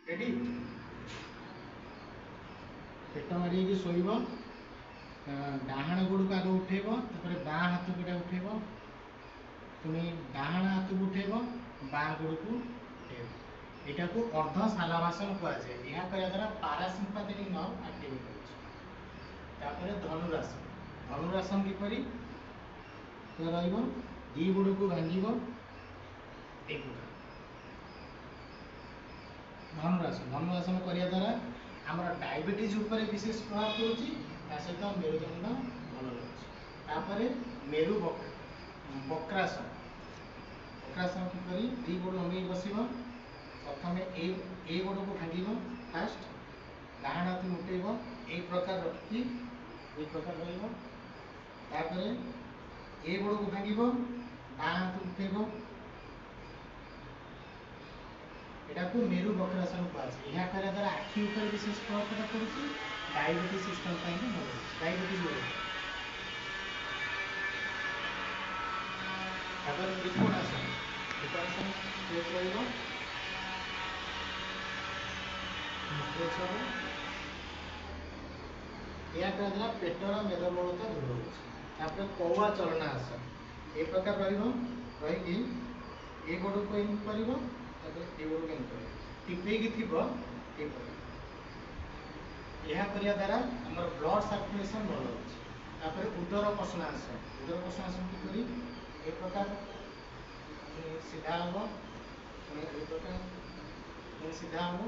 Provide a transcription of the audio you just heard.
Ready पेट मारिक शोब डाहाण गोड़ को आग उठेब बाँ हाथ को उठेब पुणी डाहाण हाथ को उठेब बाँ गोड़ को उठेब यहाँ को अर्ध सालाभासन कहुए। यह द्वारा पारासिम्पाथेटिक नर्व एक्टिवेट होपर धनुरासन धनुरासन किपर दी गोड़ को भांग धनुरासन धनुरासन करने द्वारा आमर डायबिटीज उपरे विशेष प्रभाव पड़ुची सहित मेरुदंड भल रही मेरु वक्रासन वक्रासन किपर दी गोड़ लंबे बस प्रथम ए गोड़ को भांग फास्ट डाहाण हाथ उठेब यही प्रकार रखिकी यही प्रकार रपर ए गोड़ को भांग बाँ हाथ उठेब यहाँ को मेरु वक्रासन कहुए। यह द्वारा आखि उपर विशेष प्रभाव पड़ुची डायबिटीज सिस्टम भी भल डायबिटीज त्रिकोणासन त्रिकोणासन स्ट्रेच द्वारा पेटर मेदबहुलता दूर होपर कौआ चलना आसन ए प्रकार रही ए गोड़ को इन कर टिपेक थी यह करने द्वारा आम ब्लड सर्कुलेशन भल होपर उदर पशनासन किपर ए प्रकार सीधा हम सीधा हम